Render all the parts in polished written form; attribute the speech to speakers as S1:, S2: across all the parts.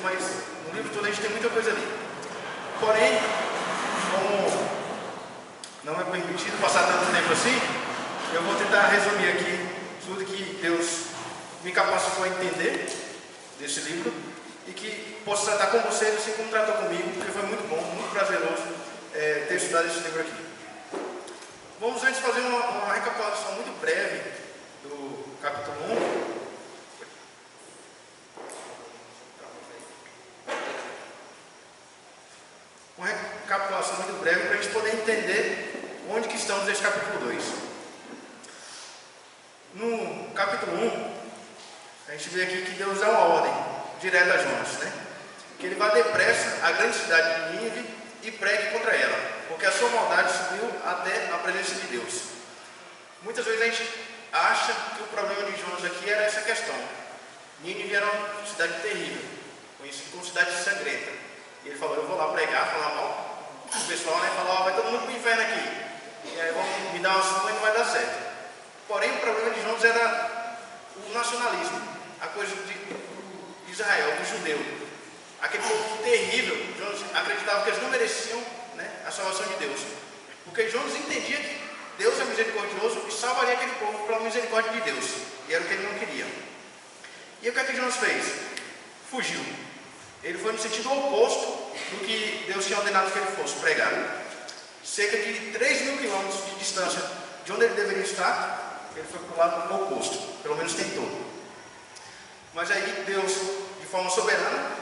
S1: mas no livro todo a gente tem muita coisa ali. Porém, como não é permitido passar tanto tempo assim, eu vou tentar resumir aqui tudo que Deus me capacitou a entender desse livro e que posso tratar com vocês assim como tratou comigo, porque foi muito bom, muito prazeroso ter estudado esse livro aqui. Vamos antes fazer uma recapitulação muito breve do capítulo 1. Uma recapitulação muito breve para a gente poder entender onde que estamos nesse capítulo 2. No capítulo 1, a gente vê aqui que Deus dá uma ordem direta a Jonas, né? Que ele vá depressa à grande cidade de Nínive e pregue contra ela, porque a sua maldade subiu até a presença de Deus. Muitas vezes a gente acha que o problema de Jonas aqui era essa questão. Nínive era uma cidade terrível, conhecida como cidade sangrenta. E ele falou, eu vou lá pregar, falar mal o pessoal, né? Falar, vai todo mundo para o inferno aqui. E aí vão me dar uma surra e não vai dar certo. Porém, o problema de Jonas era o nacionalismo, a coisa de Israel, do judeu. Aquele povo terrível. Jonas acreditava que eles não mereciam, né, a salvação de Deus. Porque Jonas entendia que Deus é misericordioso e salvaria aquele povo pela misericórdia de Deus. E era o que ele não queria. E o que é que Jonas fez? Fugiu. Ele foi no sentido oposto do que Deus tinha ordenado que ele fosse pregar. Cerca de 3.000 quilômetros de distância de onde ele deveria estar, ele foi para o lado oposto. Pelo menos tentou. Mas aí Deus, de forma soberana,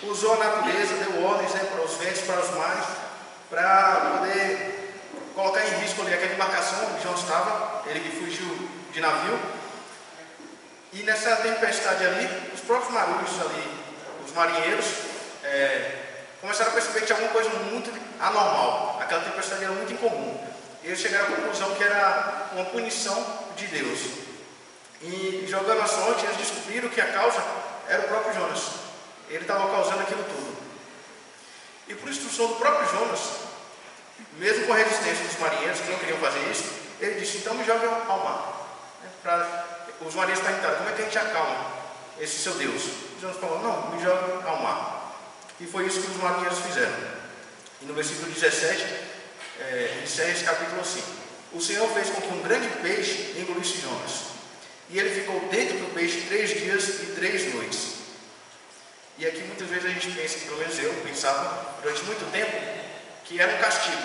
S1: usou a natureza, deu ordens, né, para os ventos, para os mares, para poder colocar em risco ali aquela embarcação onde Jonas estava, ele que fugiu de navio. E nessa tempestade ali, os próprios marinheiros ali, os marinheiros, começaram a perceber que tinha alguma coisa muito anormal. Aquela tempestade era muito incomum. E eles chegaram à conclusão que era uma punição de Deus. E jogando a sorte, eles descobriram que a causa era o próprio Jonas. Ele estava causando aquilo tudo. E por instrução do próprio Jonas, mesmo com a resistência dos marinheiros que não queriam fazer isso, ele disse, então me jogue ao mar. Os marinheiros perguntaram, como é que a gente acalma esse seu Deus? E Jonas falou, não, me jogue ao mar. E foi isso que os marinheiros fizeram. E no versículo 17, encerra esse capítulo assim. O Senhor fez com que um grande peixe engolisse Jonas. E ele ficou dentro do peixe 3 dias e 3 noites. E aqui muitas vezes a gente pensa, pelo menos eu pensava durante muito tempo, que era um castigo.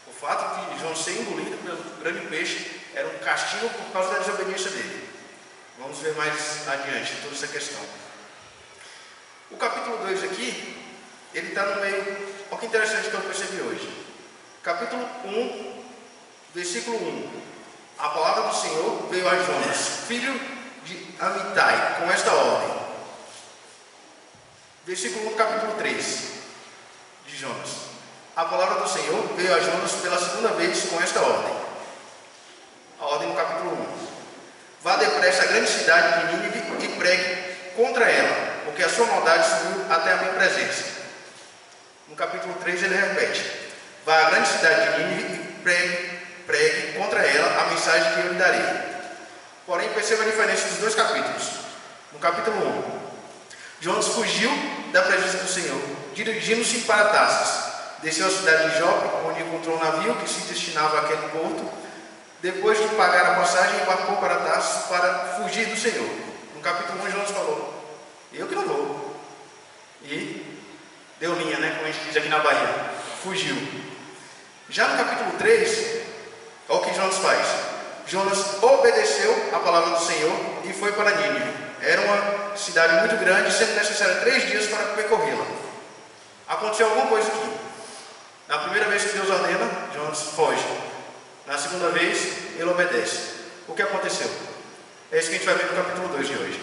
S1: O fato de Jonas ser engolido pelo grande peixe era um castigo por causa da desobediência dele. Vamos ver mais adiante toda essa questão. O capítulo 2 aqui, ele está no meio. Olha que interessante que eu percebi hoje. Capítulo 1, versículo 1. A palavra do Senhor veio a Jonas, filho de Amitai, com esta ordem. Versículo 1, capítulo 3 de Jonas. A palavra do Senhor veio a Jonas pela segunda vez com esta ordem. A ordem no capítulo 1. Vá depressa à grande cidade de Nínive e pregue contra ela, porque a sua maldade subiu até a minha presença. No capítulo 3 ele repete. Vá à grande cidade de Nínive e pregue contra ela a mensagem que eu lhe darei. Porém, perceba a diferença dos dois capítulos. No capítulo 1, Jonas fugiu da presença do Senhor, dirigindo-se para Tarsas. Desceu à cidade de Jope, onde encontrou um navio que se destinava àquele porto. Depois de pagar a passagem, embarcou para Tarsas para fugir do Senhor. No capítulo 1, Jonas falou, eu que não vou. E deu linha, né, como a gente diz aqui na Bahia. Fugiu. Já no capítulo 3, olha o que Jonas faz. Jonas obedeceu a palavra do Senhor e foi para Nínive. Era uma cidade muito grande, sendo necessário 3 dias para percorrê-la. Aconteceu alguma coisa aqui. Na primeira vez que Deus ordena, Jonas foge. Na segunda vez, ele obedece. O que aconteceu? É isso que a gente vai ver no capítulo 2 de hoje.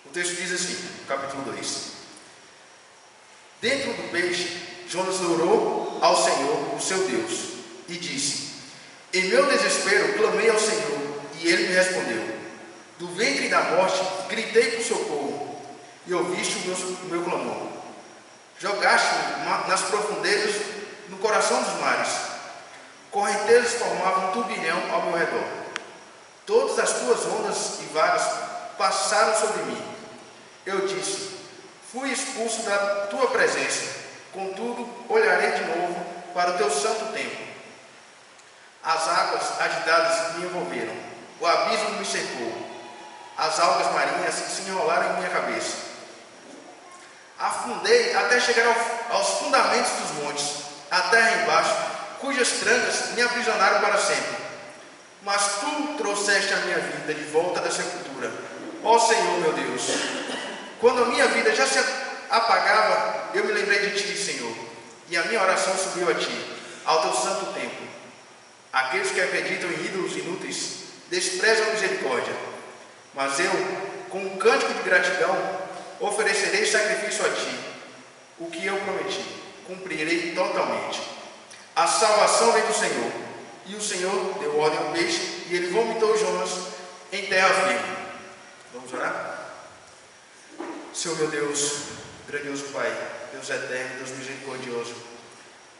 S1: O texto diz assim, capítulo 2. Dentro do peixe, Jonas orou ao Senhor, o seu Deus, e disse, em meu desespero, clamei ao Senhor, e ele me respondeu. Do ventre da morte, gritei por socorro, e ouviste o meu clamor. Jogaste-me nas profundezas, no coração dos mares. Correntezas formavam um turbilhão ao meu redor. Todos Todas as tuas ondas e vagas passaram sobre mim. Eu disse: fui expulso da tua presença, contudo olharei de novo para o teu santo templo. As águas agitadas me envolveram, o abismo me cercou, as algas marinhas se enrolaram em minha cabeça. Afundei até chegar aos fundamentos dos montes, a terra embaixo, cujas trancas me aprisionaram para sempre. Mas tu trouxeste a minha vida de volta da sepultura, ó Senhor meu Deus. Quando a minha vida já se apagava, eu me lembrei de ti, Senhor, e a minha oração subiu a ti, ao teu santo templo. Aqueles que acreditam em ídolos inúteis desprezam a misericórdia, mas eu, com um cântico de gratidão, oferecerei sacrifício a ti. O que eu prometi, cumprirei totalmente. A salvação vem do Senhor, e o Senhor deu ordem ao peixe, e ele vomitou Jonas em terra firme. Vamos orar? Senhor meu Deus, grandioso Pai, Deus eterno, Deus misericordioso,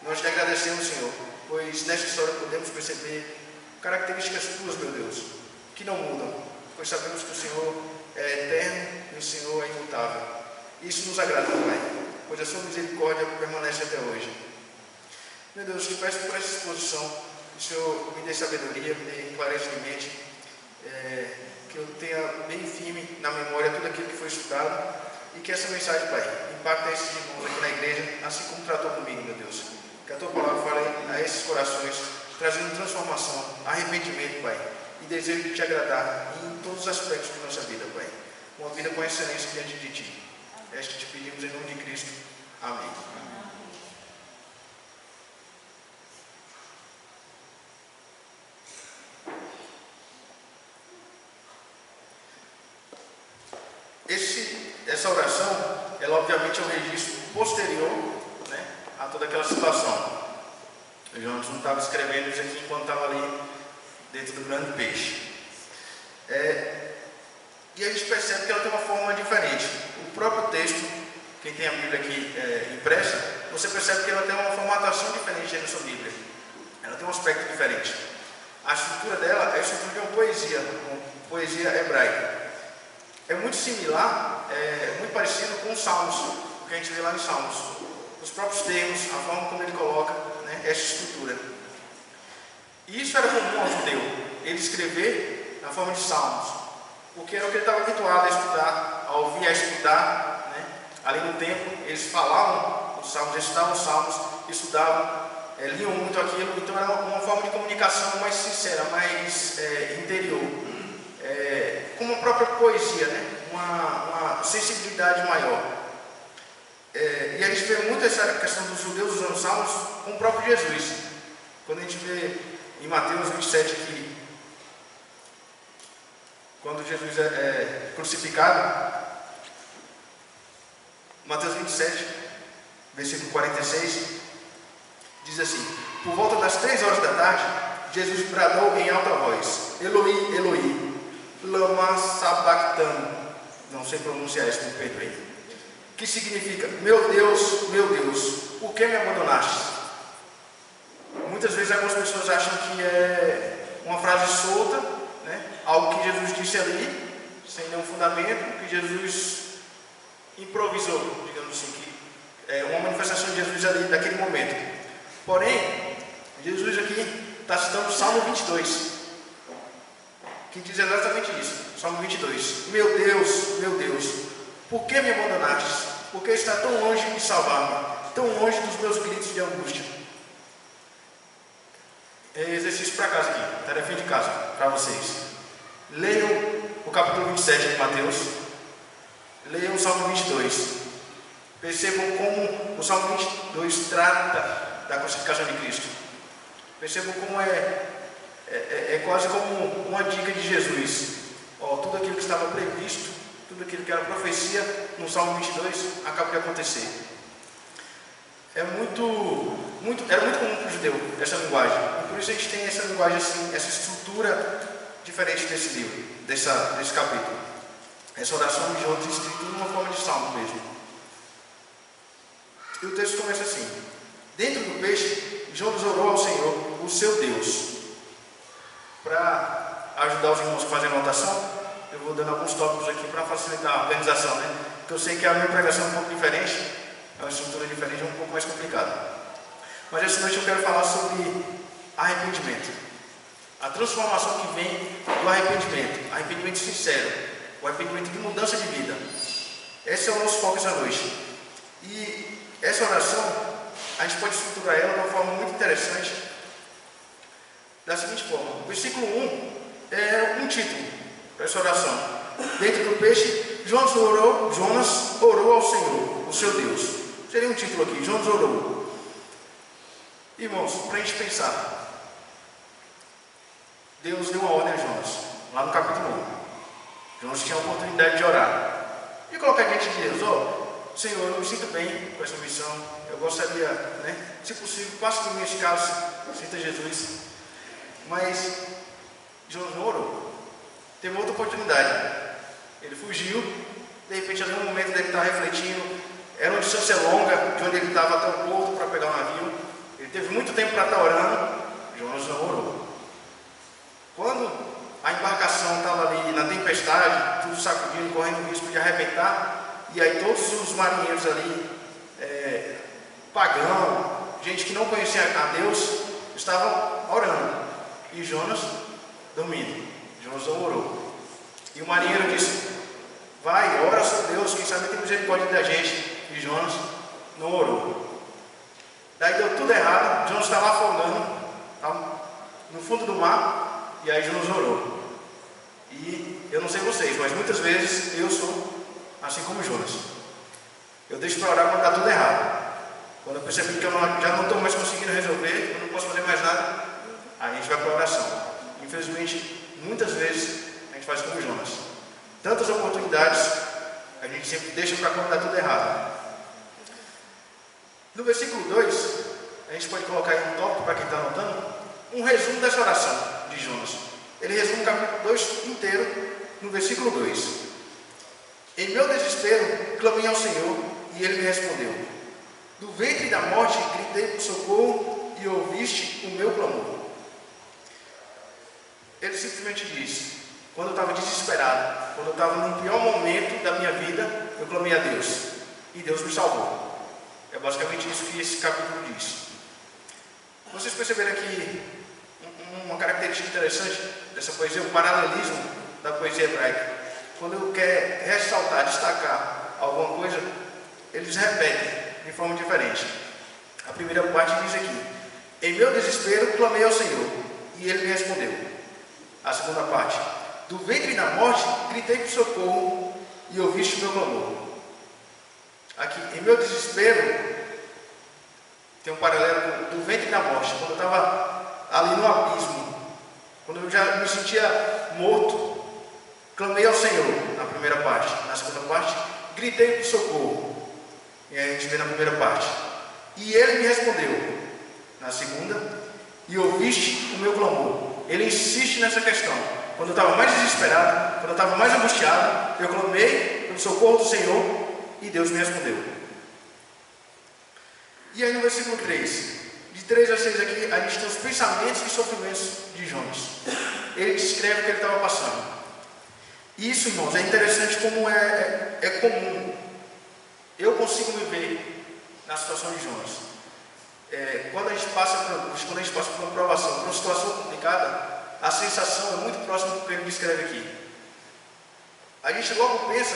S1: nós te agradecemos, Senhor, pois nesta história podemos perceber características tuas, meu Deus, que não mudam, pois sabemos que o Senhor é eterno e o Senhor é imutável. Isso nos agrada, Pai, pois a sua misericórdia permanece até hoje. Meu Deus, te peço por essa exposição, que o Senhor me dê sabedoria, me dê clareza de mente, que eu tenha bem firme na memória tudo aquilo que foi estudado, e que essa mensagem, Pai, impacte esses irmãos aqui na igreja, assim como tratou comigo, meu Deus. Que a tua palavra fale a esses corações, trazendo transformação, arrependimento, Pai, e desejo de te agradar em todos os aspectos de nossa vida, Pai. Uma vida com excelência diante de ti. É isso que te pedimos em nome de Cristo. Amém. Essa oração, ela obviamente é um registro posterior, né, a toda aquela situação. O Jonas não estava escrevendo isso aqui enquanto estava ali dentro do grande peixe. E a gente percebe que ela tem uma forma diferente. O próprio texto, quem tem a Bíblia aqui impressa, você percebe que ela tem uma formatação diferente aí na sua Bíblia. Ela tem um aspecto diferente. A estrutura dela é a estrutura de uma poesia hebraica. É muito similar, muito parecido com os Salmos, o que a gente vê lá nos Salmos. Os próprios termos, a forma como ele coloca, né, essa estrutura. E isso era comum ao judeu, ele escrever na forma de Salmos, porque era o que ele estava habituado a estudar, a ouvir, a escutar, né? Ali no templo, eles falavam os Salmos, recitavam os Salmos, estudavam, liam muito aquilo, então era uma forma de comunicação mais sincera, mais interior. Com uma própria poesia, né? uma sensibilidade maior. E a gente vê muito essa questão dos judeus usando salmos com o próprio Jesus. Quando a gente vê em Mateus 27 aqui, quando Jesus é crucificado, Mateus 27, versículo 46, diz assim: por volta das 3 horas da tarde, Jesus bradou em alta voz: Eloi, Eloi, lama sabachthani. Não sei pronunciar isso com peito aí. Que significa: meu Deus, por que me abandonaste? Muitas vezes algumas pessoas acham que é uma frase solta, né? Algo que Jesus disse ali, sem nenhum fundamento, que Jesus improvisou, digamos assim, que é uma manifestação de Jesus ali naquele momento. Porém, Jesus aqui está citando o Salmo 22, que diz exatamente isso. Salmo 22: meu Deus, por que me abandonaste? Por que está tão longe de salvar-me, tão longe dos meus gritos de angústia? Exercício para casa aqui, tarefa de casa para vocês. Leiam o capítulo 27 de Mateus, leiam o Salmo 22. Percebam como o Salmo 22 trata da crucificação de Cristo. Percebam como é quase como uma dica de Jesus. Tudo aquilo que estava previsto, tudo aquilo que era profecia no Salmo 22 acaba de acontecer. Era muito comum para o judeu essa linguagem. E por isso a gente tem essa linguagem assim, essa estrutura diferente desse livro, desse capítulo. Essa oração de Jonas escrita numa forma de salmo mesmo. E o texto começa assim: dentro do peixe, Jonas orou ao Senhor, o seu Deus, para ajudar os irmãos que fazem anotação, eu vou dando alguns tópicos aqui para facilitar a organização, né? Porque eu sei que a minha pregação é um pouco diferente, é uma estrutura diferente, é um pouco mais complicada. Mas essa noite eu quero falar sobre arrependimento. A transformação que vem do arrependimento, arrependimento sincero, o arrependimento de mudança de vida. Esse é o nosso foco essa noite. E essa oração, a gente pode estruturar ela de uma forma muito interessante, da seguinte forma: o versículo 1 é um título para essa oração. Dentro do peixe, Jonas orou ao Senhor, o seu Deus. Seria um título aqui: Jonas orou. Irmãos, para a gente pensar, Deus deu uma ordem a Jonas, lá no capítulo 1. Jonas tinha a oportunidade de orar e colocar diante de Deus: ó, Senhor, eu me sinto bem com essa missão, eu gostaria, né, se possível, passe de mim esse cálice, sinta Jesus. Mas Jonas não orou. Teve outra oportunidade. Ele fugiu. De repente, ali no momento dele estar refletindo, era uma distância longa de onde ele estava até o porto para pegar o navio. Ele teve muito tempo para estar orando. Jonas não orou. Quando a embarcação estava ali na tempestade, tudo sacudindo, correndo risco de arrebentar, e aí todos os marinheiros ali, pagão, gente que não conhecia a Deus, estavam orando. E Jonas dormindo. Jonas não orou. E o marinheiro disse: vai, ora sobre Deus, quem sabe tem misericórdia da gente. E Jonas não orou. Daí deu tudo errado. Jonas estava afogando, estava no fundo do mar. E aí Jonas orou. E eu não sei vocês, mas muitas vezes eu sou assim como Jonas. Eu deixo para orar quando está tudo errado. Quando eu percebi que eu já não estou mais conseguindo resolver, eu não posso fazer mais nada, aí a gente vai para a oração. Infelizmente, muitas vezes a gente faz como Jonas. Tantas oportunidades a gente sempre deixa para quando está tudo errado. No versículo 2, a gente pode colocar aí um tópico para quem está anotando, um resumo dessa oração de Jonas. Ele resume o capítulo 2 inteiro no versículo 2. Em meu desespero, clamei ao Senhor e Ele me respondeu. Do ventre da morte gritei por socorro e ouviste o meu clamor. Ele simplesmente disse: quando eu estava desesperado, quando eu estava no pior momento da minha vida, eu clamei a Deus e Deus me salvou. É basicamente isso que esse capítulo diz. Vocês perceberam aqui uma característica interessante dessa poesia, o paralelismo da poesia hebraica. Quando eu quero ressaltar, destacar alguma coisa, eles repetem de forma diferente. A primeira parte diz aqui: em meu desespero clamei ao Senhor e Ele me respondeu. A segunda parte: do ventre da morte gritei por socorro e ouviste o meu clamor. Aqui, em meu desespero, tem um paralelo do ventre da morte. Quando eu estava ali no abismo, quando eu já me sentia morto, clamei ao Senhor, na primeira parte. Na segunda parte, gritei por socorro. E aí a gente vê na primeira parte: e Ele me respondeu. Na segunda: e ouviste o meu clamor. Ele insiste nessa questão. Quando eu estava mais desesperado, quando eu estava mais angustiado, eu clamei pelo socorro do Senhor e Deus me respondeu. E aí no versículo 3, de 3 a 6 aqui, a gente tem os pensamentos e sofrimentos de Jonas. Ele descreve o que ele estava passando. Isso, irmãos, é interessante como é comum. Eu consigo me ver na situação de Jonas. Quando a gente passa por angústia, quando a gente passa por uma provação, por uma situação complicada, a sensação é muito próxima do que ele descreve aqui. A gente logo pensa,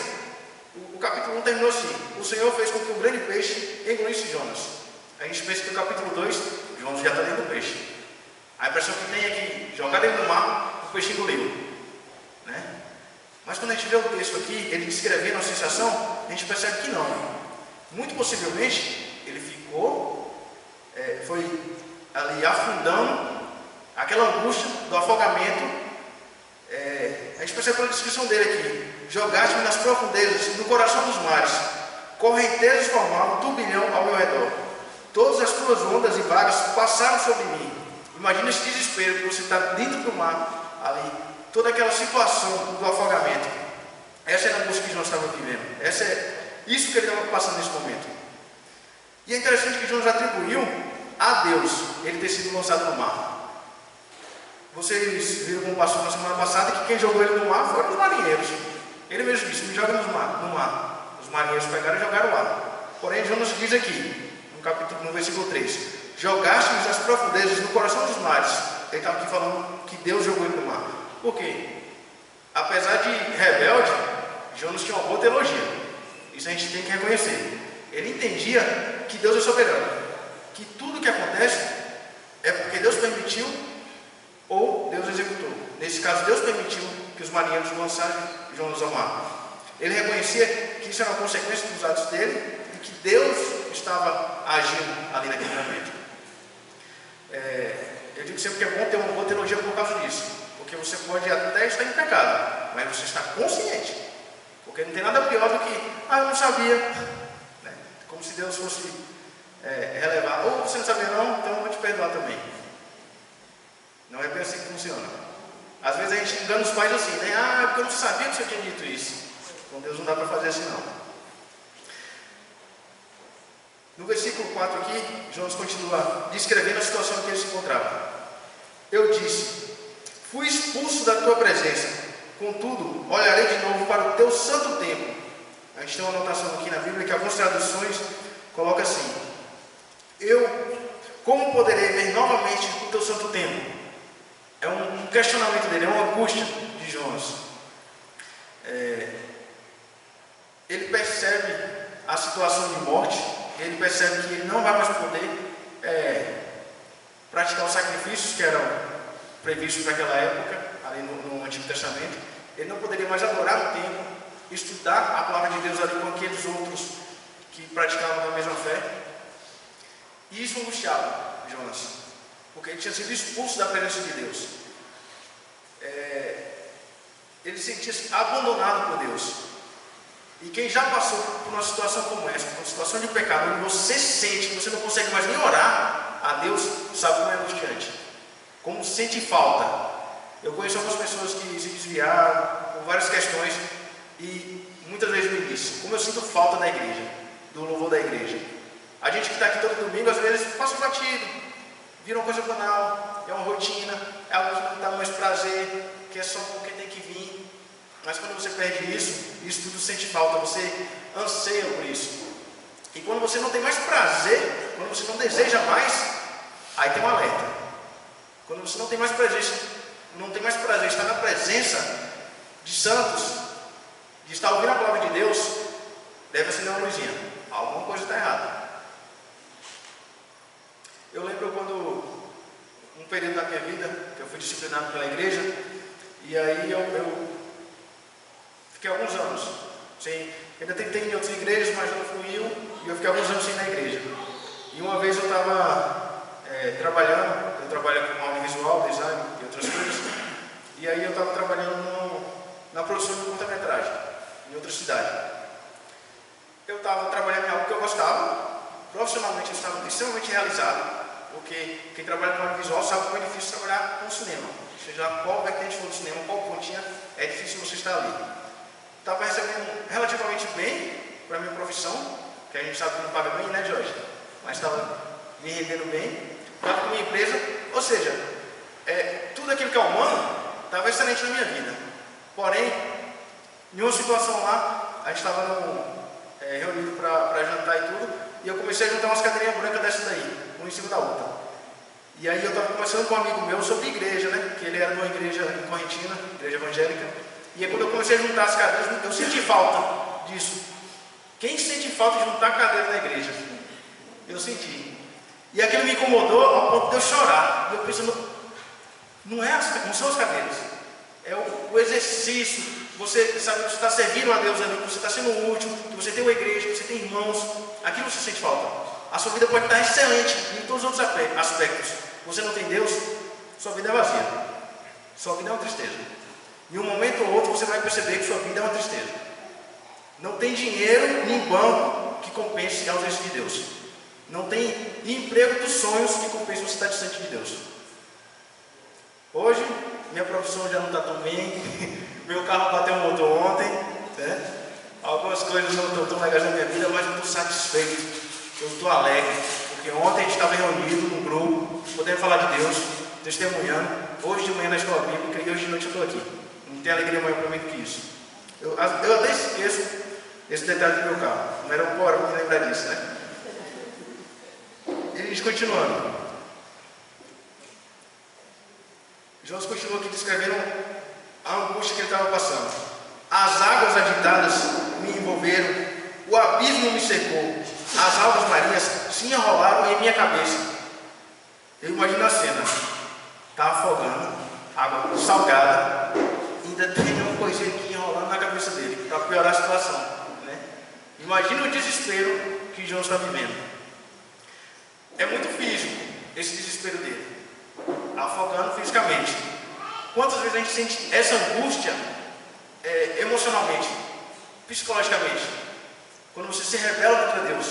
S1: o capítulo 1 terminou assim: o Senhor fez com que um grande peixe engolisse Jonas. A gente pensa que no capítulo 2, Jonas já está dentro do peixe. A impressão que tem é que jogar ele no mar, o peixe engoliu, né? Mas quando a gente vê o texto aqui, ele descrevendo a sensação, a gente percebe que não. Muito possivelmente, ele ficou, foi ali afundando, aquela angústia do afogamento. A gente percebe pela descrição dele aqui: jogaste-me nas profundezas, no coração dos mares, correntezas formavam um turbilhão ao meu redor, todas as tuas ondas e vagas passaram sobre mim. Imagina esse desespero que você está dentro do mar, ali, toda aquela situação do afogamento. Essa era a angústia que Jonas estava vivendo. Isso que ele estava passando nesse momento. E é interessante que Jonas atribuiu a Deus ele ter sido lançado no mar. vocês viram como passou na semana passada que quem jogou ele no mar foram os marinheiros. Ele mesmo disse, me joga no mar. Os marinheiros pegaram e jogaram lá. Porém, Jonas diz aqui, no versículo 3, jogaste-nos as profundezas no coração dos mares. Ele estava aqui falando que Deus jogou ele no mar. Por quê? Apesar de rebelde, Jonas tinha uma boa teologia. Isso a gente tem que reconhecer. Ele entendia que Deus é soberano, que tudo que acontece é porque Deus permitiu ou Deus executou. Nesse caso, Deus permitiu que os marinheiros lançassem Jonas ao mar. Ele reconhecia que isso era uma consequência dos atos dele e que Deus estava agindo ali naquele momento. Eu digo sempre que é bom ter uma boa teologia por causa disso, porque você pode até estar em pecado, mas você está consciente, porque não tem nada pior do que, eu não sabia, né? Como se Deus fosse relevar, ou você não sabia não, então eu vou te perdoar também. Não é bem assim que funciona. Às vezes a gente engana os pais assim, né? Porque eu não sabia que você tinha dito isso. Com Deus não dá para fazer assim não. No versículo 4 aqui, Jonas continua descrevendo a situação em que ele se encontrava. Eu disse, fui expulso da tua presença, contudo, olharei de novo para o teu santo templo. A gente tem uma anotação aqui na Bíblia que algumas traduções colocam assim, como poderei ver novamente o teu santo templo? É um questionamento dele, é uma angústia de Jonas. Ele percebe a situação de morte, ele percebe que ele não vai mais poder praticar os sacrifícios que eram previstos para aquela época, ali no Antigo Testamento. Ele não poderia mais adorar no templo, estudar a palavra de Deus ali com aqueles outros que praticavam a mesma fé. E isso angustiava Jonas, porque ele tinha sido expulso da presença de Deus. Ele sentia-se abandonado por Deus. E quem já passou por uma situação como essa, uma situação de pecado, onde você sente que você não consegue mais nem orar a Deus, sabe como é angustiante, como sente falta. Eu conheço algumas pessoas que se desviaram por várias questões e muitas vezes me dizem, como eu sinto falta da igreja, do louvor da igreja. A gente que está aqui todo domingo, às vezes passa batido, vira uma coisa banal, é uma rotina, é algo que não dá mais prazer, que é só porque tem que vir. Mas quando você perde isso tudo sente falta, você anseia por isso. E quando você não tem mais prazer, quando você não deseja mais, aí tem um alerta. Quando você não tem mais prazer, estar na presença de santos, de estar ouvindo a palavra de Deus, deve acender uma luzinha. Alguma coisa está errada. Eu lembro quando, um período da minha vida, que eu fui disciplinado pela igreja, e aí eu fiquei alguns anos sem, ainda tentei em outras igrejas, mas não fluiu, e eu fiquei alguns anos sem ir na igreja. E uma vez eu estava trabalhando, eu trabalho com audiovisual, design e outras coisas, e aí eu estava trabalhando na produção de curta-metragem, em outra cidade. Eu estava trabalhando em algo que eu gostava, profissionalmente eu estava extremamente realizado, porque quem trabalha com audiovisual sabe como é difícil trabalhar com cinema. Seja qual vertente for do cinema, qual pontinha, é difícil você estar ali. Estava recebendo relativamente bem para a minha profissão, que a gente sabe que não paga bem, né, Jorge? Mas estava me rendendo bem, estava com a minha empresa, ou seja, tudo aquilo que é humano estava excelente na minha vida. Porém, em uma situação lá, a gente estava reunido para jantar e tudo, e eu comecei a juntar umas cadeirinhas brancas dessas daí, uma em cima da outra. E aí eu estava conversando com um amigo meu sobre igreja, né? Que ele era de uma igreja em Correntina, igreja evangélica. E aí quando eu comecei a juntar as cadeiras, eu senti falta disso. Quem sente falta de juntar cadeiras na igreja? Eu senti. E aquilo me incomodou ao ponto de eu chorar. E eu pensando, não são as cadeiras, é o exercício. Você sabe que você está servindo a Deus ali, que você está sendo útil, que você tem uma igreja, que você tem irmãos. Aquilo você sente falta. A sua vida pode estar excelente em todos os outros aspectos. Você não tem Deus, sua vida é vazia. Sua vida é uma tristeza. Em um momento ou outro você vai perceber que sua vida é uma tristeza. Não tem dinheiro nem banco que compense a ausência de Deus. Não tem emprego dos sonhos que compense você estar distante de Deus. Hoje, minha profissão já não está tão bem. Meu carro bateu um motor ontem, né? Algumas coisas não estão tão legais na minha vida, mas eu estou satisfeito. Eu estou alegre, porque ontem a gente estava reunido num grupo, podendo falar de Deus, testemunhando, hoje de manhã na escola bíblica e hoje de noite eu estou aqui. Não tem alegria maior para mim do que isso. Eu até esqueço esse detalhe do meu carro. Não era um porão me lembrar disso, né? E continuando. Jonas continua aqui descrevendo a angústia que ele estava passando. As águas agitadas me envolveram, o abismo me secou, as algas marinhas se enrolaram em minha cabeça. Eu imagino a cena. Está afogando, água salgada, ainda tem uma coisinha aqui enrolando na cabeça dele, para piorar a situação, né? Imagina o desespero que Jonas está vivendo. É muito físico esse desespero dele, afogando fisicamente. Quantas vezes a gente sente essa angústia emocionalmente, psicologicamente? Quando você se rebela contra Deus,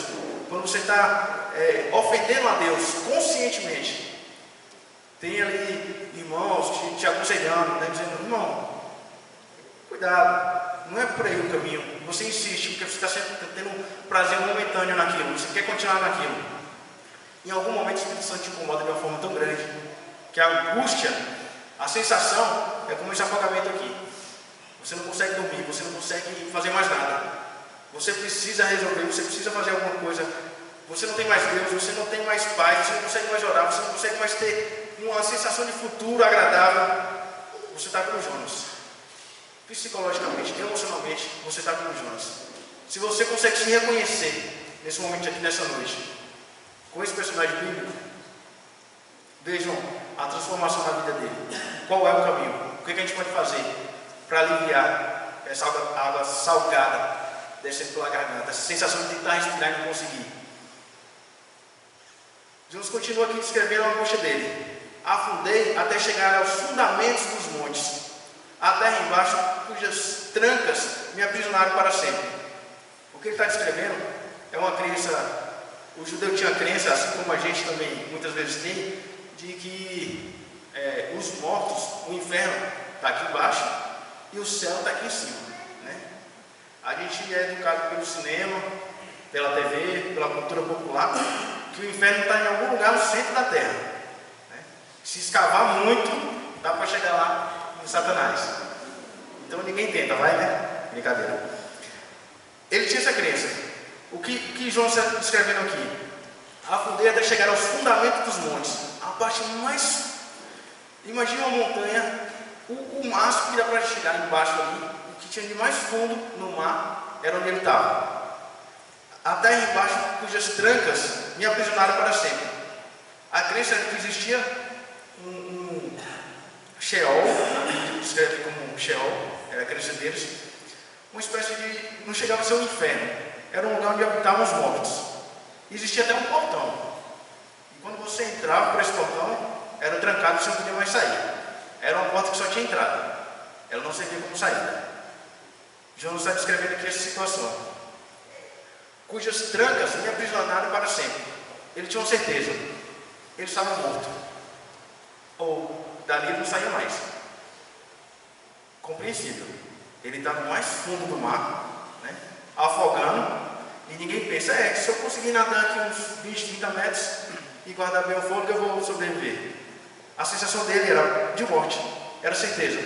S1: quando você está ofendendo a Deus conscientemente. Tem ali irmãos te aconselhando, né, dizendo: irmão, cuidado, não é por aí o caminho. Você insiste porque você está sempre tendo um prazer momentâneo naquilo, você quer continuar naquilo. Em algum momento o Espírito Santo te incomoda de uma forma tão grande que a angústia, a sensação é como esse afogamento aqui. Você não consegue dormir, você não consegue fazer mais nada. Você precisa resolver, você precisa fazer alguma coisa. Você não tem mais Deus, você não tem mais paz, você não consegue mais orar, você não consegue mais ter uma sensação de futuro agradável. Você está com o Jonas. Psicologicamente, emocionalmente, você está com o Jonas. Se você consegue se reconhecer nesse momento aqui, nessa noite, com esse personagem bíblico, vejam a transformação na vida dele. Qual é o caminho? O que a gente pode fazer para aliviar essa água salgada descendo pela garganta, essa sensação de tentar respirar e não conseguir? Jesus continua aqui descrevendo a angústia dele. Afundei até chegar aos fundamentos dos montes, a terra embaixo, cujas trancas me aprisionaram para sempre. O que ele está descrevendo é uma crença. O judeu tinha a crença, assim como a gente também muitas vezes tem, de que os mortos, o inferno está aqui embaixo e o céu está aqui em cima, né? A gente é educado pelo cinema, pela TV, pela cultura popular, que o inferno está em algum lugar no centro da terra, né? Se escavar muito, dá para chegar lá em Satanás. Então ninguém tenta, vai, né? Brincadeira. Ele tinha essa crença. O que João está descrevendo aqui? Afundei até chegar aos fundamentos dos montes. A parte mais... Imagina uma montanha, o máximo que dá para chegar embaixo ali, o que tinha de mais fundo no mar, era onde ele estava. A terra embaixo, cujas trancas me aprisionaram para sempre. A crença era que existia um Sheol, descreve como um Sheol, era a crença deles, uma espécie de... não chegava a ser um inferno. Era um lugar onde habitavam os mortos. Existia até um portão. E quando você entrava por esse portão, era trancado, você não podia mais sair. Era uma porta que só tinha entrada. Ela não servia como saída. João está descrevendo aqui essa situação. Cujas trancas me aprisionaram para sempre. Ele tinha uma certeza. Ele estava morto. Ou dali ele não saía mais. Compreensível. Ele está no mais fundo do mar, né? Afogando, e ninguém pensa: se eu conseguir nadar aqui uns 20, 30 metros e guardar bem o fôlego, eu vou sobreviver. A sensação dele era de morte, era certeza.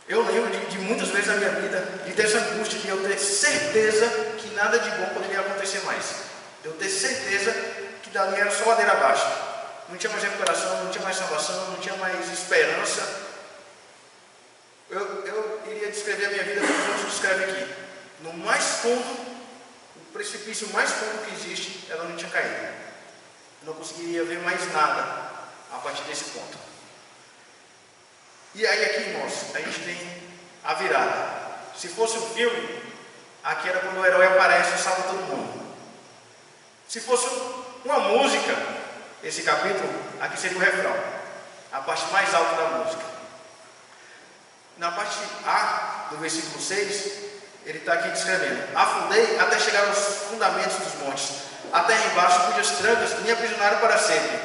S1: Eu lembro de muitas vezes na minha vida, de ter essa angústia de eu ter certeza que nada de bom poderia acontecer mais. De eu ter certeza que dali era só ladeira abaixo. Não tinha mais recuperação, não tinha mais salvação, não tinha mais esperança. Eu iria descrever a minha vida como os outros descrevem aqui. No mais fundo, o precipício mais fundo que existe, ela não tinha caído. Eu não conseguiria ver mais nada a partir desse ponto. E aí aqui, irmãos, a gente tem a virada. Se fosse um filme, aqui era quando o herói aparece e salva todo mundo. Se fosse uma música, esse capítulo, aqui seria o refrão, a parte mais alta da música. Na parte A do versículo 6, ele está aqui descrevendo: afundei até chegar aos fundamentos dos montes, a terra embaixo, cujas trancas me aprisionaram para sempre.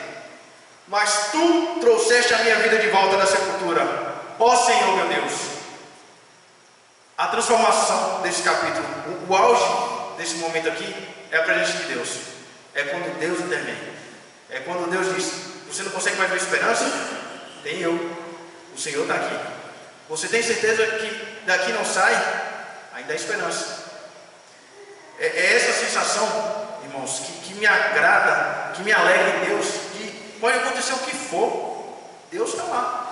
S1: Mas tu trouxeste a minha vida de volta da sepultura, ó Senhor meu Deus. A transformação desse capítulo, o auge desse momento aqui, é a presença de Deus. É quando Deus intervém. É quando Deus diz: Você não consegue mais ver esperança? Tem eu. O Senhor está aqui. Você tem certeza que daqui não sai? Ainda há esperança. É essa sensação, irmãos, que me agrada, que me alegra em Deus, que pode acontecer o que for, Deus está lá.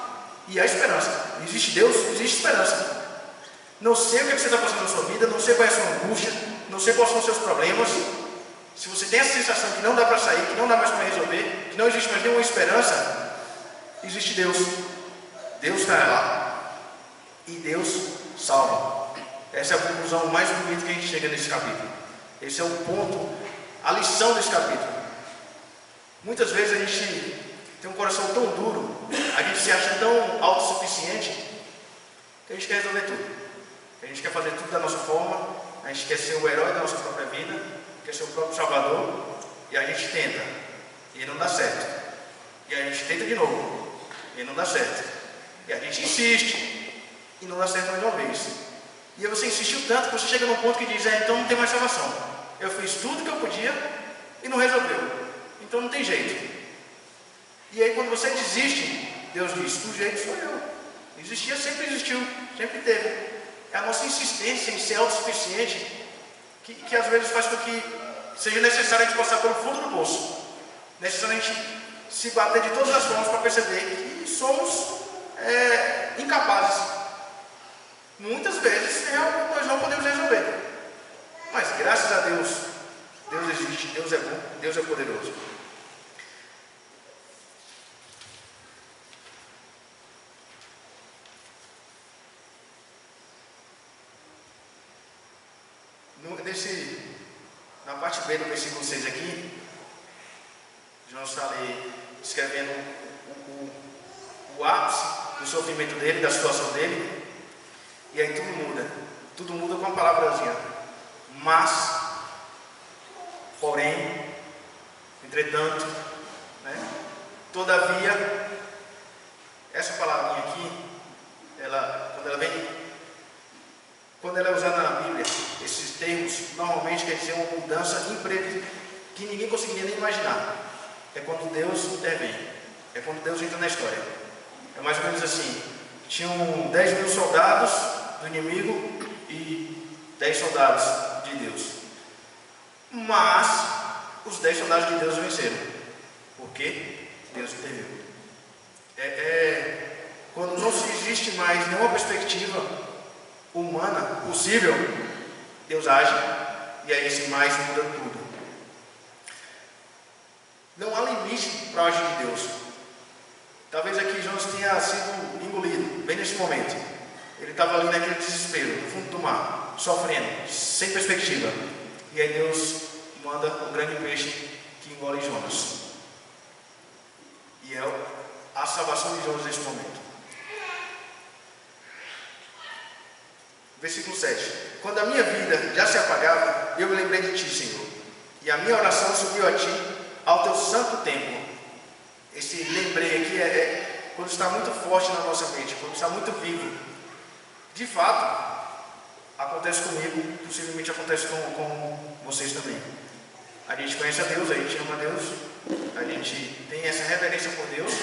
S1: E há esperança. Existe Deus, existe esperança. Não sei o que você está passando na sua vida, não sei qual é a sua angústia, não sei quais são os seus problemas. Se você tem essa sensação que não dá para sair, que não dá mais para resolver, que não existe mais nenhuma esperança, existe Deus. Deus está lá. E Deus salva. Essa é a conclusão mais bonita que a gente chega nesse capítulo. Esse é o ponto, a lição desse capítulo. Muitas vezes a gente tem um coração tão duro, a gente se acha tão autossuficiente, que a gente quer resolver tudo. A gente quer fazer tudo da nossa forma, a gente quer ser o herói da nossa própria vida, quer ser o próprio Salvador, e a gente tenta, e não dá certo. E a gente tenta de novo, e não dá certo. E a gente insiste, e não dá certo mais uma vez. E aí você insistiu tanto que você chega num ponto que diz, então não tem mais salvação. Eu fiz tudo que eu podia e não resolveu. Então não tem jeito. E aí quando você desiste, Deus diz, do jeito sou eu. Existia, sempre existiu, sempre teve. É a nossa insistência em ser autossuficiente que às vezes faz com que seja necessário a gente passar pelo fundo do poço. Necessário a gente se bater de todas as formas para perceber que somos incapazes. Muitas vezes nós não podemos resolver. Mas graças a Deus, Deus existe, Deus é bom, Deus é poderoso. Na parte B do versículo 6 aqui, João está ali escrevendo o ápice do sofrimento dele, da situação dele. E aí tudo muda com a palavrazinha, mas, porém, entretanto, né? Todavia, essa palavrinha aqui, quando ela é usada na Bíblia, esses termos normalmente quer dizer uma mudança imprevista, que ninguém conseguiria nem imaginar. É quando Deus intervém, é quando Deus entra na história. É mais ou menos assim, tinham 10 mil soldados do inimigo e 10 soldados de Deus. Mas os 10 soldados de Deus venceram. Porque Deus interviu. Quando não se existe mais nenhuma perspectiva humana possível, Deus age e aí esse mais muda tudo. Não há limite para o agir de Deus. Talvez aqui Jonas tenha sido engolido, bem nesse momento. Ele estava ali naquele desespero, no fundo do mar, sofrendo, sem perspectiva. E aí Deus manda um grande peixe que engole Jonas. E é a salvação de Jonas nesse momento. Versículo 7. Quando a minha vida já se apagava, eu me lembrei de ti, Senhor. E a minha oração subiu a ti, ao teu santo templo. Esse lembrei aqui é quando está muito forte na nossa mente, quando está muito vivo. De fato, acontece comigo, possivelmente acontece com vocês também. A gente conhece a Deus, a gente ama a Deus, a gente tem essa reverência por Deus,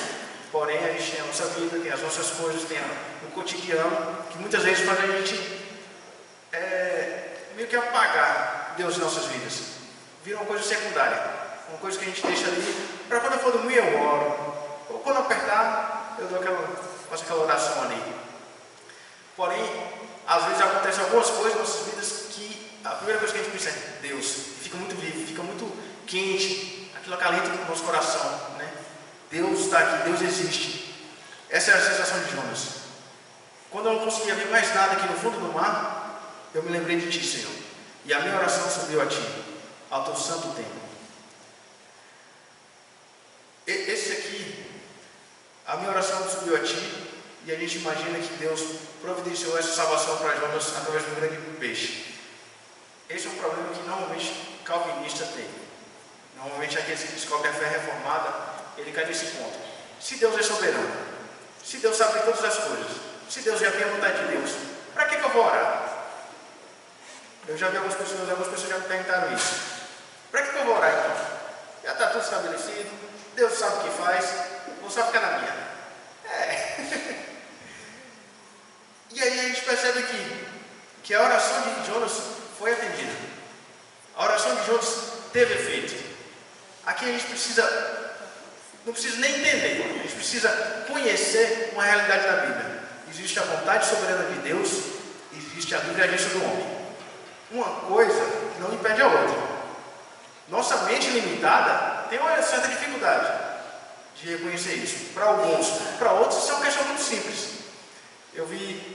S1: porém a gente tem a nossa vida, tem as nossas coisas, tem o cotidiano, que muitas vezes faz a gente meio que apagar Deus em nossas vidas. Vira uma coisa secundária, uma coisa que a gente deixa ali, para quando eu for dormir eu oro, ou quando eu apertar, eu faço aquela oração ali. Porém, às vezes acontecem algumas coisas nas nossas vidas que a primeira coisa que a gente pensa é Deus, fica muito vivo, fica muito quente, aquilo acalenta o nosso coração, né? Deus está aqui, Deus existe. Essa é a sensação de Jonas. Quando eu não conseguia ver mais nada aqui no fundo do mar, eu me lembrei de ti, Senhor, e a minha oração subiu a ti, ao teu santo templo. Esse aqui, a minha oração subiu a ti, e a gente imagina que Deus providenciou essa salvação para Jonas através de um grande peixe. Esse é um problema que normalmente calvinista tem. Normalmente aqueles que descobrem a fé reformada, ele cai nesse ponto. Se Deus é soberano, se Deus sabe de todas as coisas, se Deus já tem a vontade de Deus, para que eu vou orar? Eu já vi algumas pessoas já me perguntaram isso. Para que eu vou orar então? Já está tudo estabelecido, Deus sabe o que faz, vou só ficar na minha. E aí a gente percebe que a oração de Jonas foi atendida. A oração de Jonas teve efeito. Aqui a gente não precisa nem entender, a gente precisa conhecer uma realidade da Bíblia. Existe a vontade soberana de Deus, existe a livre agência do homem. Uma coisa não impede a outra. Nossa mente limitada tem uma certa dificuldade de reconhecer isso. Para alguns, para outros, isso é uma questão muito simples. Eu vi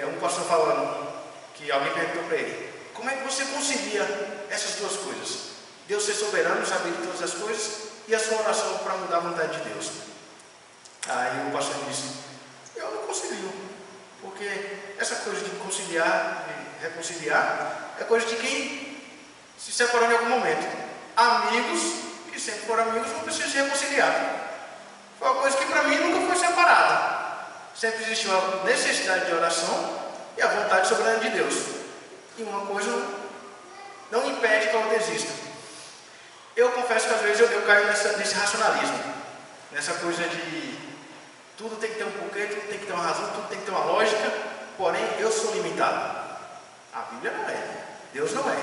S1: um pastor falando que alguém perguntou para ele: como é que você concilia essas duas coisas? Deus ser soberano, saber de todas as coisas, e a sua oração para mudar a vontade de Deus. Aí o pastor disse: eu não concilio, porque essa coisa de conciliar, de reconciliar, é coisa de quem se separou em algum momento. Amigos que sempre foram amigos não precisam se reconciliar. Foi uma coisa que para mim nunca foi separada. Sempre existiu a necessidade de oração e a vontade soberana de Deus. E uma coisa não impede que a outra exista. Eu confesso que às vezes eu caio nesse racionalismo, nessa coisa de tudo tem que ter um porquê, tudo tem que ter uma razão, tudo tem que ter uma lógica, porém eu sou limitado. A Bíblia não é, Deus não é,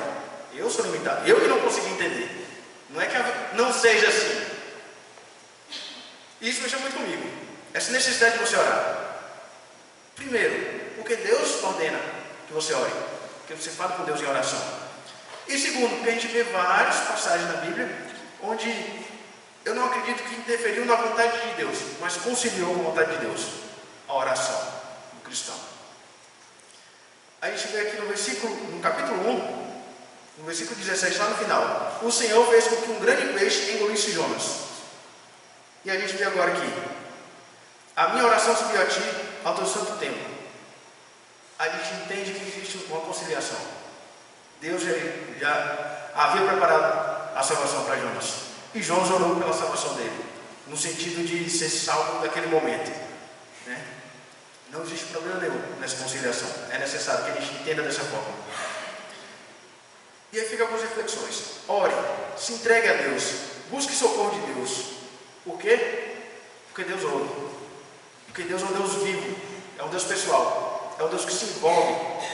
S1: eu sou limitado, eu que não consegui entender. Não é que não seja assim. Isso mexe muito comigo, essa necessidade de você orar. Primeiro, porque Deus ordena que você ore, que você fale com Deus em oração. E segundo, porque a gente vê várias passagens na Bíblia onde eu não acredito que interferiu na vontade de Deus, mas conciliou com a vontade de Deus a oração do cristão. A gente vê aqui no capítulo 1, no versículo 17, lá no final: o Senhor fez com que um grande peixe engolisse Jonas. E a gente vê agora aqui: a minha oração subiu a ti ao teu santo templo. A gente entende que existe uma conciliação. Deus já havia preparado a salvação para Jonas, e Jonas orou pela salvação dele, no sentido de ser salvo daquele momento, né? Não existe problema nenhum nessa conciliação. É necessário que a gente entenda dessa forma. E aí fica algumas reflexões. Ore, se entregue a Deus, busque socorro de Deus. Por quê? Porque Deus ouve. Porque Deus é um Deus vivo, é um Deus pessoal, é um Deus que se envolve,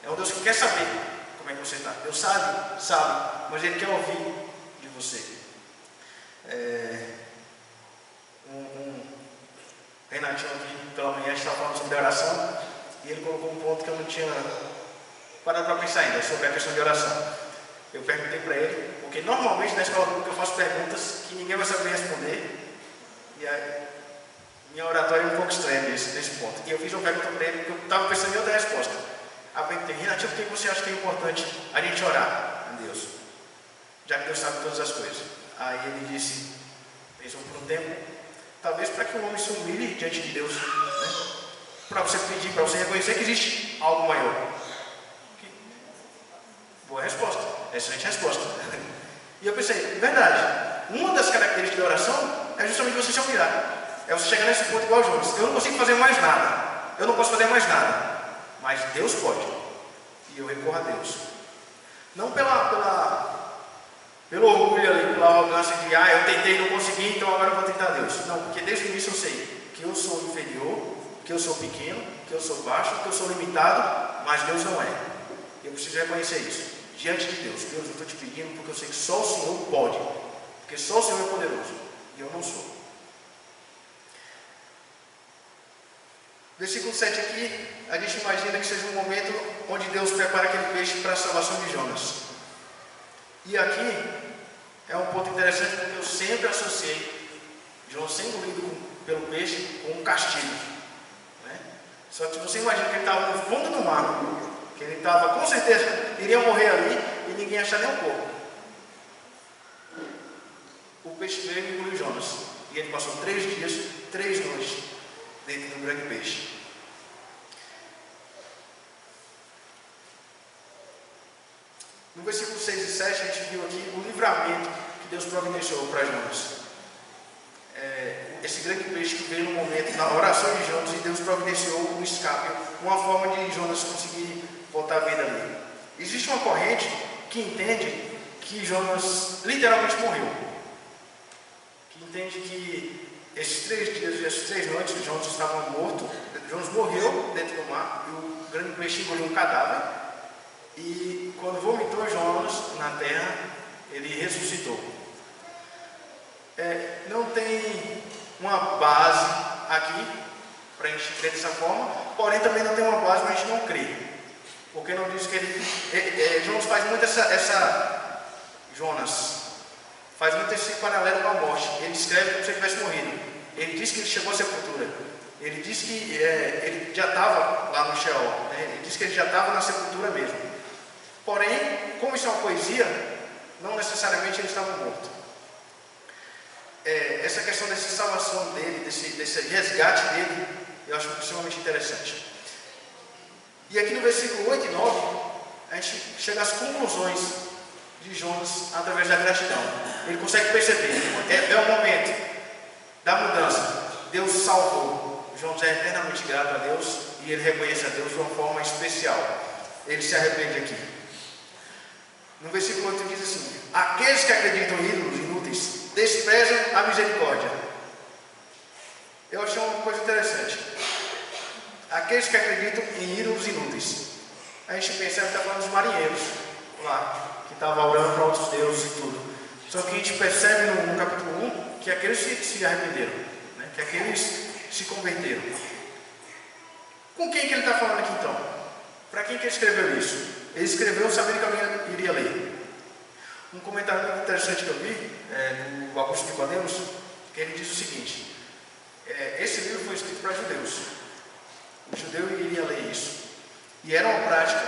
S1: é um Deus que quer saber como é que você está. Deus sabe, mas Ele quer ouvir de você. Renatinho aqui pela manhã estava falando sobre oração, e ele colocou um ponto que eu não tinha parado para pensar ainda, sobre a questão de oração. Eu perguntei para ele, porque normalmente na escola pública eu faço perguntas que ninguém vai saber responder, e aí minha oratória é um pouco estranha nesse ponto. E eu fiz uma pergunta para ele, porque eu estava pensando em outra resposta. Aí eu perguntei: Renatinho, por que você acha que é importante a gente orar a Deus, já que Deus sabe todas as coisas? Aí ele disse, pensou por um tempo: talvez para que o homem se humilhe diante de Deus, né? Para você pedir, para você reconhecer que existe algo maior. Boa resposta, excelente resposta. E eu pensei, verdade, uma das características da oração é justamente você se humilhar. É você chegar nesse ponto igual Jonas: eu não consigo fazer mais nada, eu não posso fazer mais nada, mas Deus pode, e eu recorro a Deus. Não pelo orgulho ali, pela arrogância de eu tentei e não consegui, então agora eu vou tentar Deus. Não, porque desde o início eu sei que eu sou inferior, que eu sou pequeno, que eu sou baixo, que eu sou limitado, mas Deus não é. Eu preciso reconhecer isso diante de Deus. Deus, eu estou te pedindo porque eu sei que só o Senhor pode, porque só o Senhor é poderoso e eu não sou. Versículo 7 aqui, a gente imagina que seja um momento onde Deus prepara aquele peixe para a salvação de Jonas. E aqui é um ponto interessante, porque eu sempre associei Jonas ser engolido pelo peixe com um castigo, né? Só que você imagina que ele estava no fundo do mar, que ele estava, com certeza, iria morrer ali e ninguém ia achar nem um pouco. O peixe veio e engoliu Jonas, e ele passou 3 dias, 3 noites dentro do grande peixe. No versículo 6 e 7 a gente viu aqui o livramento que Deus providenciou para Jonas. Esse grande peixe que veio no momento, na oração de Jonas, e Deus providenciou um escape, uma forma de Jonas conseguir voltar à vida ali. Existe uma corrente que entende que Jonas literalmente morreu. entende que esses 3 dias e essas 3 noites Jonas estava morto. Jonas morreu dentro do mar e o grande peixe engoliu um cadáver. E quando vomitou Jonas na terra, ele ressuscitou. Não tem uma base aqui para a gente crer dessa forma, porém também não tem uma base para a gente não crer. Porque não diz que ele. Jonas faz muito Jonas faz muito esse paralelo com a morte. Ele escreve como se ele tivesse morrido. Ele diz que ele chegou à sepultura. Ele diz que ele já estava lá no Sheol. Né? Ele diz que ele já estava na sepultura mesmo. Porém, como isso é uma poesia, não necessariamente ele estava morto. Essa questão dessa salvação dele, desse resgate dele, eu acho extremamente interessante. E aqui no versículo 8 e 9, a gente chega às conclusões de Jonas através da gratidão. Ele consegue perceber, é o momento da mudança. Deus salvou. Jonas é eternamente grato a Deus e ele reconhece a Deus de uma forma especial. Ele se arrepende aqui. No versículo 8 diz assim: aqueles que acreditam em ídolos inúteis desprezam a misericórdia. Eu achei uma coisa interessante. Aqueles que acreditam em ídolos inúteis. A gente pensa que está falando dos marinheiros lá, que estavam orando para outros deuses e tudo. Só que a gente percebe no capítulo 1 que aqueles se arrependeram, né? Que aqueles se converteram. Com quem que ele está falando aqui então? Para quem que ele escreveu isso? Ele escreveu sabendo que alguém iria ler. Um comentário muito interessante que eu vi do Augusto Nicodemos, que ele diz o seguinte: esse livro foi escrito para judeus. O judeu iria ler isso. E era uma prática,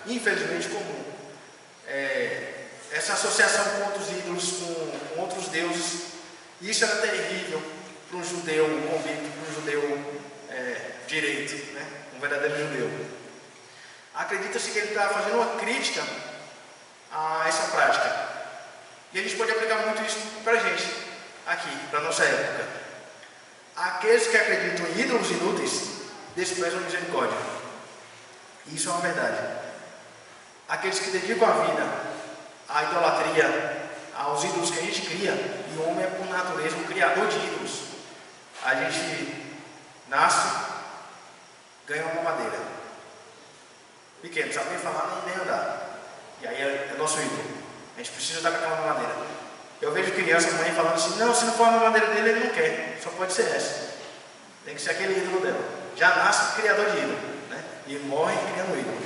S1: infelizmente, comum. Essa associação com outros ídolos, com outros deuses. E isso era terrível para um judeu convicto, para um judeu direito, né? Um verdadeiro judeu. Acredita-se que ele está fazendo uma crítica a essa prática. E a gente pode aplicar muito isso para a gente, aqui, para a nossa época. Aqueles que acreditam em ídolos inúteis desprezam a misericórdia. Isso é uma verdade. Aqueles que dedicam a vida à idolatria, aos ídolos que a gente cria, e o homem é por natureza um criador de ídolos. A gente nasce, ganha uma madeira. Pequeno, sabe nem falar nem andar. E aí é nosso ídolo. A gente precisa dar com aquela mamadeira. Eu vejo criança, mãe falando assim: não, se não for a mamadeira dele, ele não quer. Só pode ser essa. Tem que ser aquele ídolo dela. Já nasce criador de ídolo, né? E morre criando ídolo.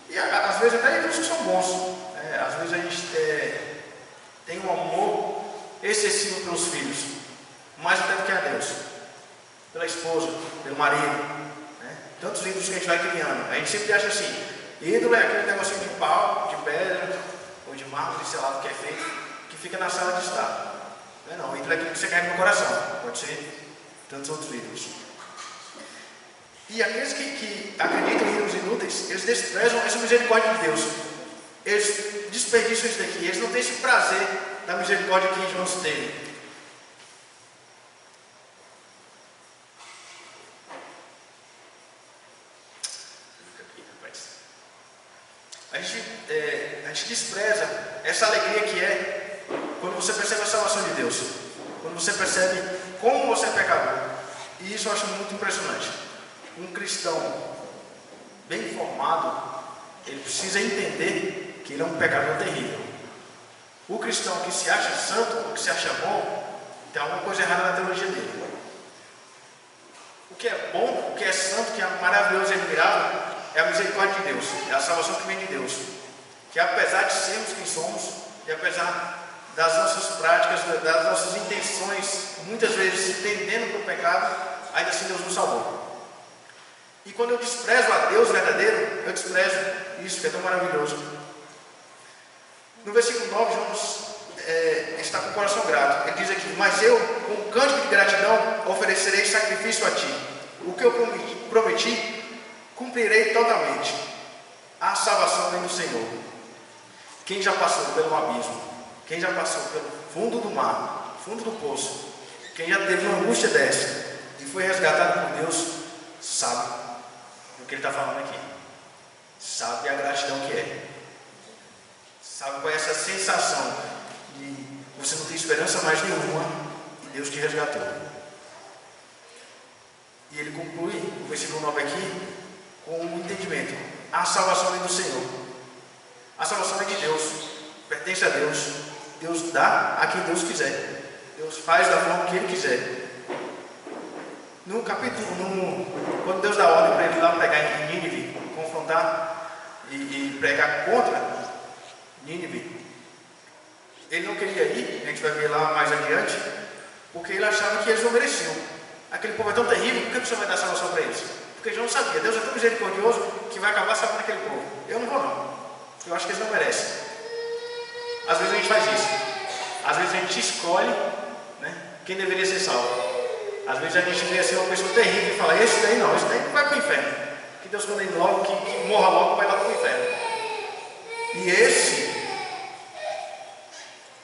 S1: E às vezes até ídolos que são bons. Às vezes a gente tem um amor excessivo pelos filhos, mais até do que a Deus, pela esposa, pelo marido, né? Tantos ídolos que a gente vai criando. A gente sempre acha assim: ídolo é aquele negocinho de pau, de pedra, ou de mármore, sei lá do que é feito, que fica na sala de estar. Não, ídolo é aquilo que você carrega no coração. Pode ser tantos outros ídolos. E aqueles que acreditam em ídolos inúteis, eles desprezam essa misericórdia de Deus. Eles desperdiçam isso daqui. Eles não têm esse prazer da misericórdia que Jonas teve. A gente despreza essa alegria que é quando você percebe a salvação de Deus, quando você percebe como você é pecador. E isso eu acho muito impressionante. Um cristão bem formado, ele precisa entender que ele é um pecador terrível. O cristão que se acha santo ou que se acha bom, tem alguma coisa errada na teologia dele. O que é bom, o que é santo, o que é maravilhoso e admirável é a misericórdia de Deus, é a salvação que vem de Deus. Que apesar de sermos quem somos, e apesar das nossas práticas, das nossas intenções, muitas vezes tendendo para o pecado, ainda assim Deus nos salvou. E quando eu desprezo a Deus verdadeiro, eu desprezo isso que é tão maravilhoso. No versículo 9, Jonas está com o coração grato. Ele diz aqui: mas eu, com um cântico de gratidão, oferecerei sacrifício a ti. O que eu prometi, cumprirei totalmente. A salvação vem do Senhor. Quem já passou pelo abismo, quem já passou pelo fundo do mar, fundo do poço, quem já teve uma angústia dessa e foi resgatado por Deus, sabe do que ele está falando aqui. Sabe a gratidão que é. Sabe qual é essa sensação de você não ter esperança mais nenhuma Deus te resgatou. E ele conclui o versículo 9 aqui com um entendimento. A salvação vem do Senhor. A salvação vem de Deus. Pertence a Deus. Deus dá a quem Deus quiser. Deus faz da forma que Ele quiser. No capítulo, quando Deus dá ordem para ele lá pegar em Nínive, confrontar e pregar contra Nínive, ele não queria ir, a gente vai ver lá mais adiante, porque ele achava que eles não mereciam. Aquele povo é tão terrível, por que o Senhor vai dar salvação para eles? Porque eles não sabiam. Deus é tão misericordioso que vai acabar salvando aquele povo. Eu não vou não. Eu acho que eles não merecem. Às vezes a gente faz isso. Às vezes a gente escolhe, né, quem deveria ser salvo. Às vezes a gente vê assim uma pessoa terrível e fala, esse daí não vai para o inferno. Que Deus condene logo, que morra logo, vai lá para o inferno. E esse,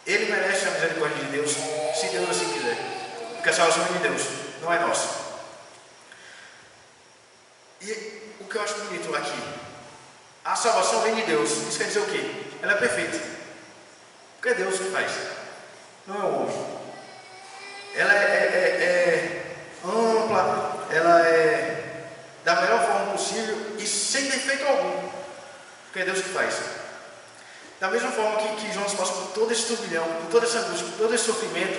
S1: ele merece a misericórdia de Deus, se Deus assim quiser. Porque a salvação é de Deus, não é nossa. E o que eu acho bonito aqui, a salvação vem de Deus. Isso quer dizer o quê? Ela é perfeita. Porque é Deus que faz, não é o homem. Ela é ampla, ela é da melhor forma possível e sem defeito algum, porque é Deus que faz. Da mesma forma que Jonas passou por todo esse turbilhão, por toda essa angústia, por todo esse sofrimento,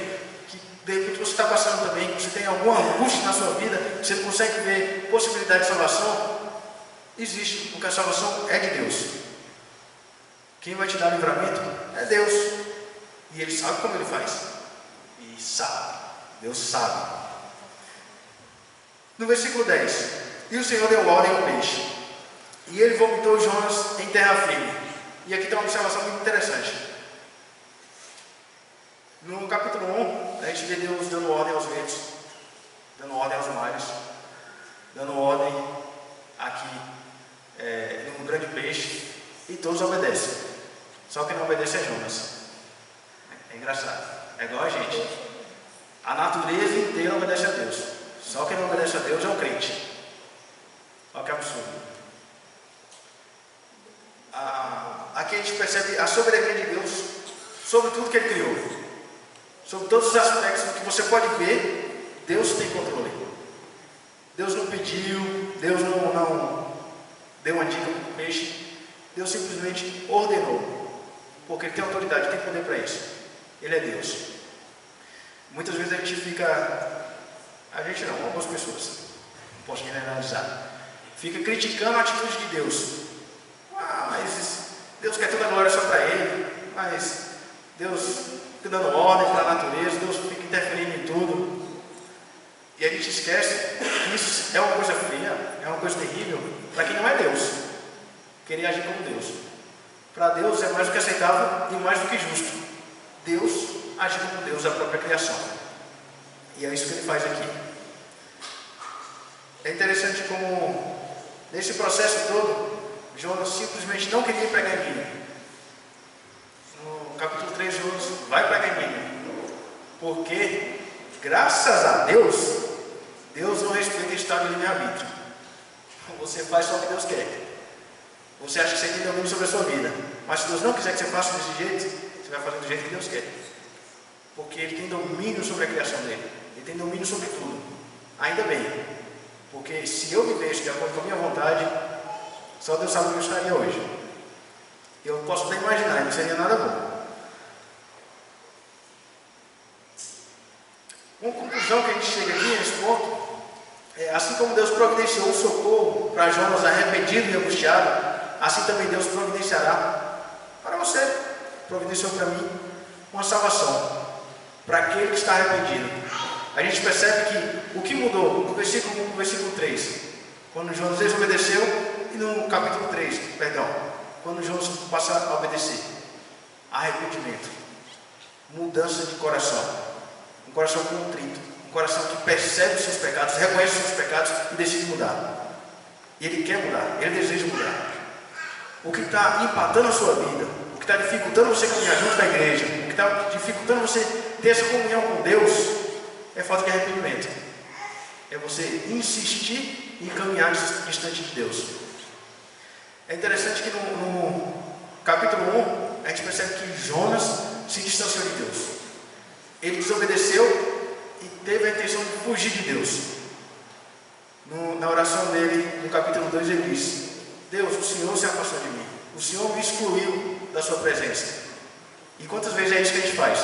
S1: que de repente você está passando também, que você tem alguma angústia na sua vida, que você não consegue ver possibilidade de salvação, existe, porque a salvação é de Deus. Quem vai te dar livramento é Deus, e Ele sabe como Ele faz, e sabe. Deus sabe. No versículo 10, e o Senhor deu ordem ao peixe, e ele vomitou Jonas em terra firme. E aqui tem uma observação muito interessante. No capítulo 1, a gente vê Deus dando ordem aos ventos, dando ordem aos mares, dando ordem aqui num grande peixe, e todos obedecem. Só quem não obedece é Jonas. É engraçado. É igual a gente. A natureza inteira obedece a Deus. Só quem não obedece a Deus é o crente. Olha que absurdo. Aqui a gente percebe a soberania de Deus sobre tudo que Ele criou. Sobre todos os aspectos do que você pode ver, Deus tem controle. Deus não pediu, Deus não deu uma dica para o peixe. Deus simplesmente ordenou. Porque Ele tem autoridade, tem poder para isso. Ele é Deus. Muitas vezes a gente fica, algumas pessoas, não posso generalizar, fica criticando a atitude de Deus. Mas Deus quer toda a glória só para Ele, mas Deus fica dando ordem para a natureza, Deus fica interferindo em tudo. E a gente esquece que isso é uma coisa feia, é uma coisa terrível, para quem não é Deus, querer agir como Deus. Para Deus é mais do que aceitável e mais do que justo. Deus agir como Deus da própria criação. E é isso que Ele faz aqui. É interessante como, nesse processo todo, Jonas simplesmente não queria pregar em Nínive. No capítulo 3, Jonas vai pregar em Nínive. Porque, graças a Deus, Deus não respeita estado de livre-arbítrio. Você faz só o que Deus quer. Você acha que você tem domínio sobre a sua vida. Mas se Deus não quiser que você faça desse jeito, você vai fazer do jeito que Deus quer. Porque Ele tem domínio sobre a criação dele. Ele tem domínio sobre tudo. Ainda bem. Porque se eu vivesse de acordo com a minha vontade, só Deus sabe onde eu estaria hoje. Eu posso até imaginar, não seria nada bom. Uma conclusão que a gente chega aqui nesse ponto é, assim como Deus providenciou um socorro para Jonas arrependido e angustiado, assim também Deus providenciará para você, providenciou para mim uma salvação para aquele que está arrependido. A gente percebe que o que mudou do versículo 1 para o versículo 3, quando Jonas desobedeceu, e no capítulo 3, perdão, quando Jonas passa a obedecer, arrependimento, mudança de coração, um coração contrito, um coração que percebe os seus pecados, reconhece os seus pecados e decide mudar. E ele quer mudar, ele deseja mudar. O que está empatando a sua vida, o que está dificultando você caminhar junto com a igreja, o que está dificultando você ter essa comunhão com Deus, é falta de arrependimento. É você insistir em caminhar distante de Deus. É interessante que no capítulo 1, a gente percebe que Jonas se distanciou de Deus. Ele desobedeceu teve a intenção de fugir de Deus. Na oração dele, no capítulo 2, ele diz: Deus, o Senhor se afastou de mim. O Senhor me excluiu da sua presença. E quantas vezes é isso que a gente faz?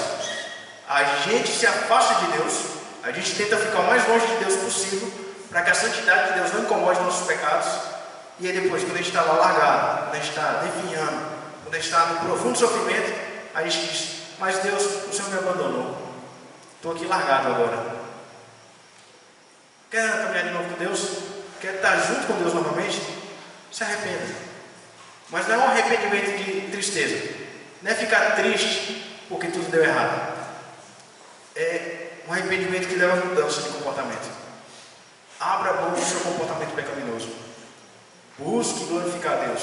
S1: A gente se afasta de Deus, a gente tenta ficar o mais longe de Deus possível, para que a santidade de Deus não incomode nossos pecados. E aí depois, quando a gente está lá largado, quando a gente está definhando, quando a gente está no profundo sofrimento, a gente diz: mas Deus, o Senhor me abandonou. Estou aqui largado agora. Quer caminhar de novo com Deus? Quer estar junto com Deus novamente? Se arrependa. Mas não é um arrependimento de tristeza. Não é ficar triste porque tudo deu errado. É um arrependimento que leva a mudança de comportamento. Abra a boca do seu comportamento pecaminoso. Busque glorificar a Deus.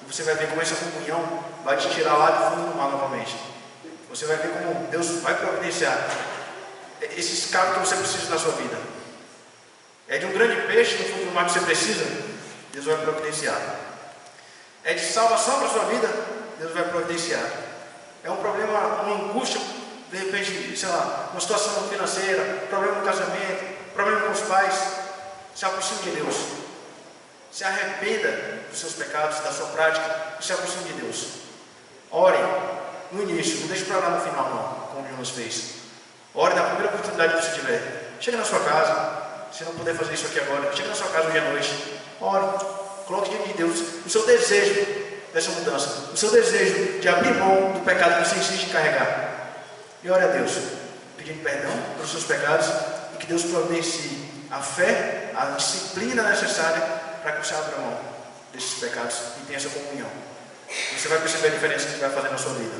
S1: E você vai ver como essa comunhão vai te tirar lá do fundo do mar novamente. Você vai ver como Deus vai providenciar esse escape que você precisa na sua vida. É de um grande peixe no fundo do mar que você precisa, Deus vai providenciar. É de salvação para a sua vida, Deus vai providenciar. É um problema, uma angústia, de repente, sei lá, uma situação financeira, problema no casamento, problema com os pais. Se aproxime de Deus. Se arrependa dos seus pecados, da sua prática, e se aproxime de Deus. Ore no início, não deixe para lá no final não, como Jonas fez. Ore na primeira oportunidade que você tiver. Chega na sua casa, se não puder fazer isso aqui agora, chega na sua casa hoje à noite. Ore, coloque diante de Deus o seu desejo dessa mudança, o seu desejo de abrir mão do pecado que você insiste em carregar. E ore a Deus, pedindo perdão pelos seus pecados, e que Deus providencie a fé, a disciplina necessária para que você abra mão desses pecados e tenha essa comunhão. Você vai perceber a diferença que vai fazer na sua vida.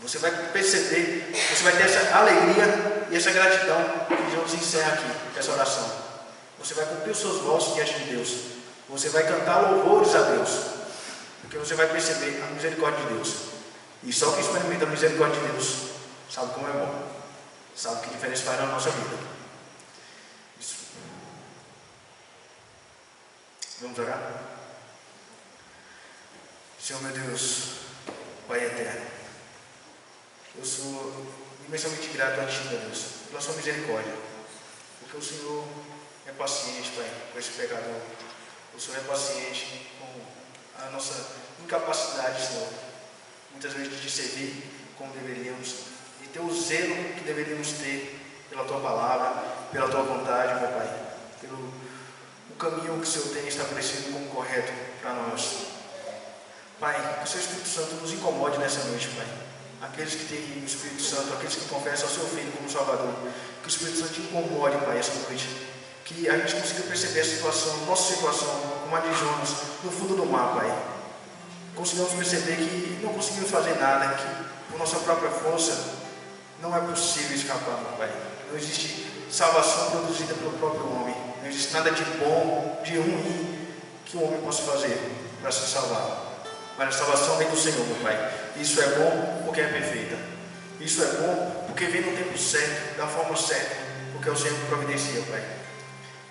S1: Você vai perceber, você vai ter essa alegria e essa gratidão que Deus encerra aqui, essa oração. Você vai cumprir os seus votos diante de Deus. Você vai cantar louvores a Deus, porque você vai perceber a misericórdia de Deus. E só quem experimenta a misericórdia de Deus sabe como é bom, sabe que diferença faz na nossa vida. Isso. Vamos orar? Senhor meu Deus, Pai eterno, eu sou imensamente grato a Ti, meu Deus, pela Sua misericórdia, porque o Senhor é paciente, Pai, com esse pecador. O Senhor é paciente com a nossa incapacidade, Senhor, muitas vezes de servir como deveríamos, e ter o zelo que deveríamos ter pela Tua palavra, pela Tua vontade, meu Pai, pelo o caminho que o Senhor tem estabelecido como correto para nós. Pai, que o Seu Espírito Santo nos incomode nessa noite, Pai. Aqueles que têm o Espírito Santo, aqueles que confessam ao Seu Filho como Salvador, que o Espírito Santo te incomode, Pai, essa noite. Que a gente consiga perceber a situação, nossa situação, como a de Jonas, no fundo do mar, Pai. Consigamos perceber que não conseguimos fazer nada, que por nossa própria força não é possível escapar, meu Pai. Não existe salvação produzida pelo próprio homem. Não existe nada de bom, de ruim que o homem possa fazer para se salvar. Mas a salvação vem do Senhor, meu Pai. Isso é bom porque é perfeita. Isso é bom porque vem no tempo certo, da forma certa, porque é o Senhor que providencia, Pai.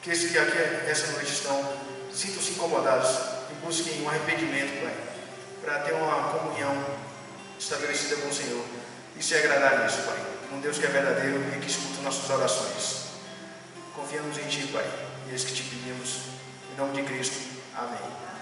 S1: Que esses que aqui essa noite estão, sintam-se incomodados e busquem um arrependimento, Pai, para ter uma comunhão estabelecida com o Senhor e se agradar nisso, Pai. Um Deus que é verdadeiro e que escuta nossas orações. Confiamos em Ti, Pai, e é isso que te pedimos. Em nome de Cristo. Amém.